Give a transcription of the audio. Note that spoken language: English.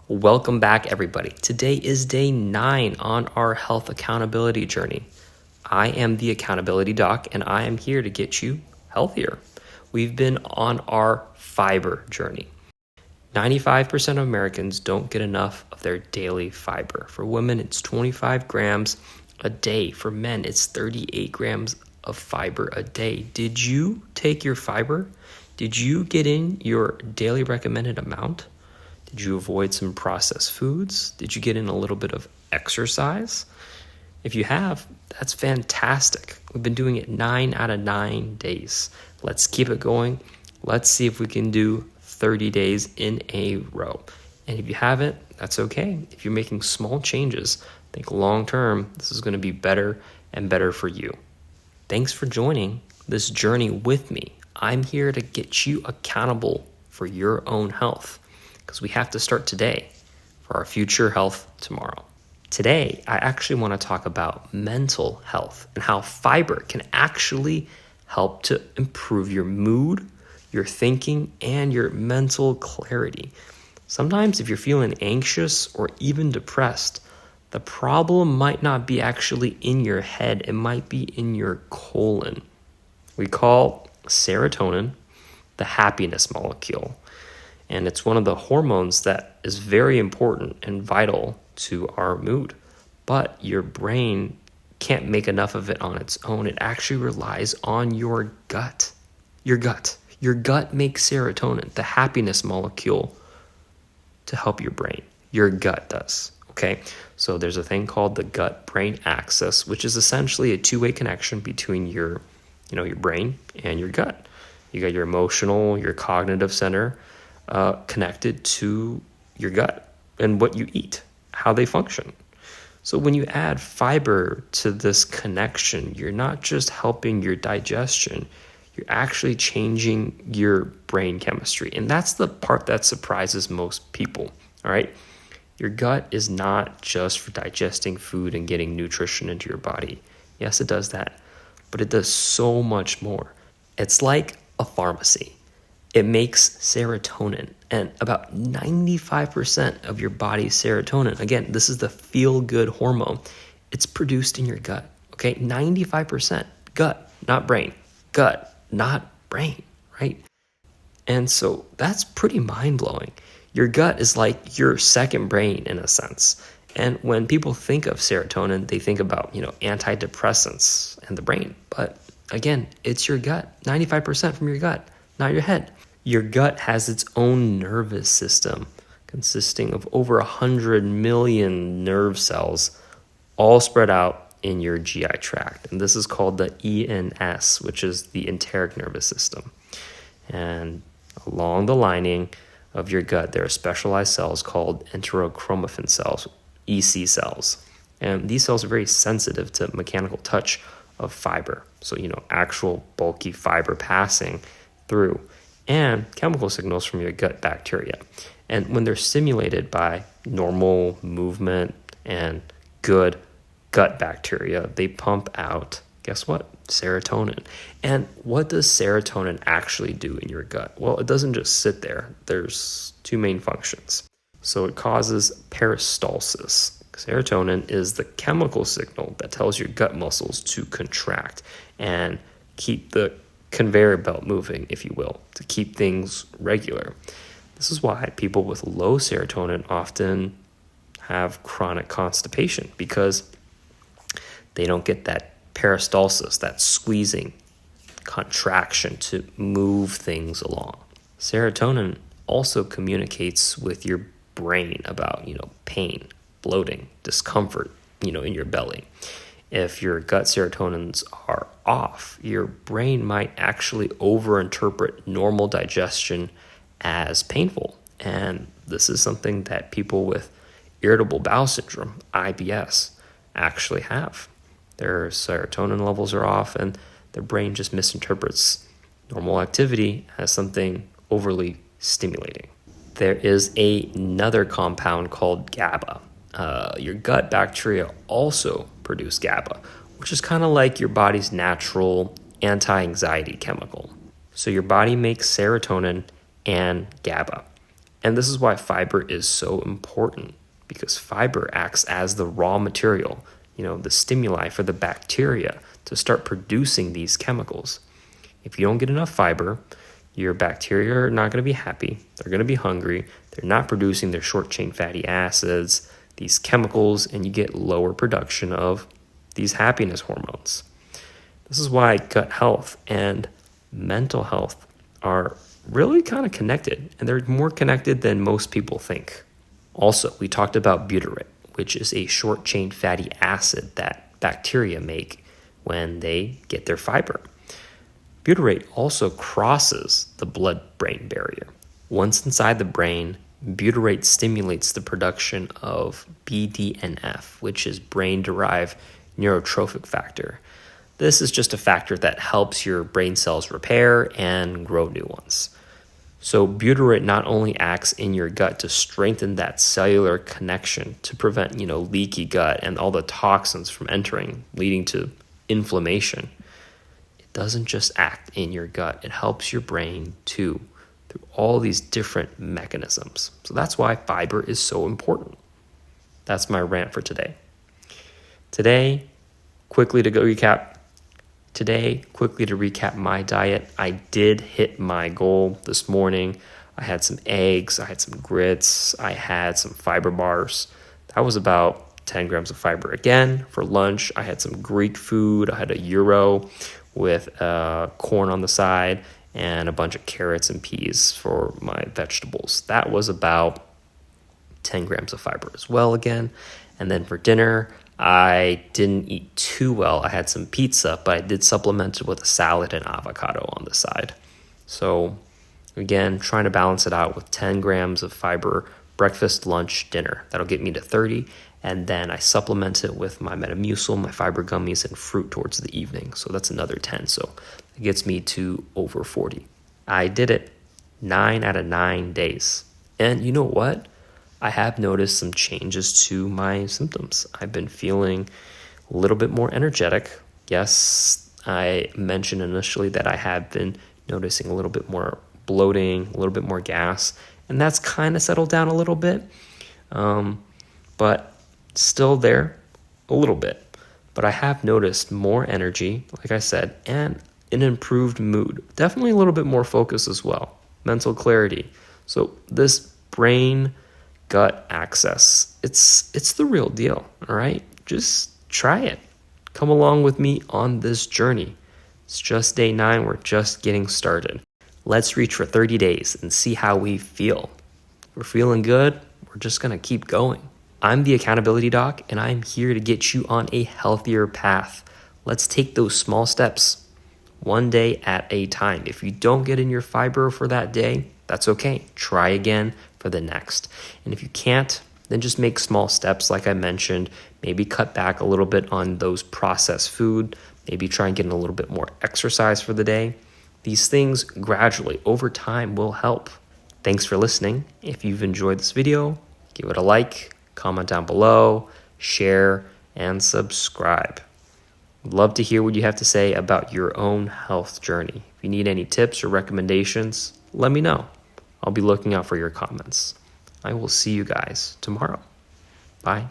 Welcome back, everybody. Today is day 9 on our health accountability journey. I am the accountability doc, and I am here to get you healthier. We've been on our fiber journey. 95% of Americans don't get enough of their daily fiber. For women, it's 25 grams a day. For men, it's 38 grams of fiber a day. Did you take your fiber? Did you get in your daily recommended amount? Did you avoid some processed foods? Did you get in a little bit of exercise? If you have, that's fantastic. We've been doing it 9 out of 9 days. Let's keep it going. Let's see if we can do 30 days in a row. And if you haven't, that's okay. If you're making small changes, I think long term, this is going to be better and better for you. Thanks for joining this journey with me. I'm here to get you accountable for your own health, because we have to start today for our future health tomorrow. Today, I actually want to talk about mental health and how fiber can actually help to improve your mood, your thinking, and your mental clarity. Sometimes if you're feeling anxious or even depressed, the problem might not be actually in your head. It might be in your colon. We call serotonin the happiness molecule. And it's one of the hormones that is very important and vital to our mood. But your brain can't make enough of it on its own. It actually relies on your gut. Your gut makes serotonin, the happiness molecule, to help your brain. Your gut does. Okay? So there's a thing called the gut-brain axis, which is essentially a two-way connection between your brain and your gut. You got your emotional, your cognitive center, connected to your gut and what you eat, how they function. So when you add fiber to this connection, you're not just helping your digestion, you're actually changing your brain chemistry. And that's the part that surprises most people, all right? Your gut is not just for digesting food and getting nutrition into your body. Yes, it does that, but it does so much more. It's like a pharmacy. It makes serotonin, and about 95% of your body's serotonin, again, this is the feel-good hormone, it's produced in your gut, okay? 95% gut, not brain. Gut, not brain, right? And so that's pretty mind-blowing. Your gut is like your second brain in a sense. And when people think of serotonin, they think about, antidepressants and the brain. But again, it's your gut, 95% from your gut, not your head. Your gut has its own nervous system consisting of over 100 million nerve cells all spread out in your GI tract. And this is called the ENS, which is the enteric nervous system. And along the lining of your gut, there are specialized cells called enterochromaffin cells, EC cells. And these cells are very sensitive to mechanical touch of fiber. So, actual bulky fiber passing through, and chemical signals from your gut bacteria. And when they're stimulated by normal movement and good gut bacteria, they pump out, guess what? Serotonin. And what does serotonin actually do in your gut? Well, it doesn't just sit there. There's two main functions. So it causes peristalsis. Serotonin is the chemical signal that tells your gut muscles to contract and keep the conveyor belt moving, if you will, to keep things regular. This is why people with low serotonin often have chronic constipation, because they don't get that peristalsis, that squeezing, contraction to move things along. Serotonin also communicates with your brain about, pain, bloating, discomfort, in your belly. If your gut serotonins are off, your brain might actually overinterpret normal digestion as painful. And this is something that people with irritable bowel syndrome, IBS, actually have. Their serotonin levels are off, and their brain just misinterprets normal activity as something overly stimulating. There is another compound called GABA. Your gut bacteria also produce GABA, which is kind of like your body's natural anti-anxiety chemical. So your body makes serotonin and GABA. And this is why fiber is so important, because fiber acts as the raw material, the stimuli for the bacteria to start producing these chemicals. If you don't get enough fiber, your bacteria are not going to be happy. They're going to be hungry. They're not producing their short-chain fatty acids, these chemicals, and you get lower production of these happiness hormones. This is why gut health and mental health are really kind of connected, and they're more connected than most people think. Also, we talked about butyrate, which is a short-chain fatty acid that bacteria make when they get their fiber. Butyrate also crosses the blood-brain barrier. Once inside the brain, butyrate stimulates the production of BDNF, which is brain-derived neurotrophic factor. This is just a factor that helps your brain cells repair and grow new ones. So butyrate not only acts in your gut to strengthen that cellular connection to prevent, leaky gut and all the toxins from entering, leading to inflammation. It doesn't just act in your gut. It helps your brain too, through all these different mechanisms. So that's why fiber is so important. That's my rant for today. Today, quickly to recap my diet, I did hit my goal this morning. I had some eggs, I had some grits, I had some fiber bars. That was about 10 grams of fiber. Again, for lunch, I had some Greek food. I had a gyro with corn on the side and a bunch of carrots and peas for my vegetables. That was about 10 grams of fiber as well again. And then for dinner, I didn't eat too well. I had some pizza, but I did supplement it with a salad and avocado on the side. So again, trying to balance it out with 10 grams of fiber, breakfast, lunch, dinner. That'll get me to 30. And then I supplement it with my Metamucil, my fiber gummies, and fruit towards the evening. So that's another 10. So it gets me to over 40. I did it 9 out of 9 days. And you know what? I have noticed some changes to my symptoms. I've been feeling a little bit more energetic. Yes, I mentioned initially that I have been noticing a little bit more bloating, a little bit more gas, and that's kind of settled down a little bit, but still there a little bit. But I have noticed more energy, like I said, and an improved mood. Definitely a little bit more focus as well, mental clarity. So this brain gut access, it's the real deal, all right? Just try it. Come along with me on this journey. It's just day 9. We're just getting started. Let's reach for 30 days and see how we feel. If we're feeling good, we're just going to keep going. I'm the Accountability Doc, and I'm here to get you on a healthier path. Let's take those small steps, one day at a time. If you don't get in your fiber for that day, that's okay. Try again for the next. And if you can't, then just make small steps like I mentioned. Maybe cut back a little bit on those processed food. Maybe try and get in a little bit more exercise for the day. These things gradually over time will help. Thanks for listening. If you've enjoyed this video, give it a like, comment down below, share, and subscribe. I'd love to hear what you have to say about your own health journey. If you need any tips or recommendations, let me know. I'll be looking out for your comments. I will see you guys tomorrow. Bye.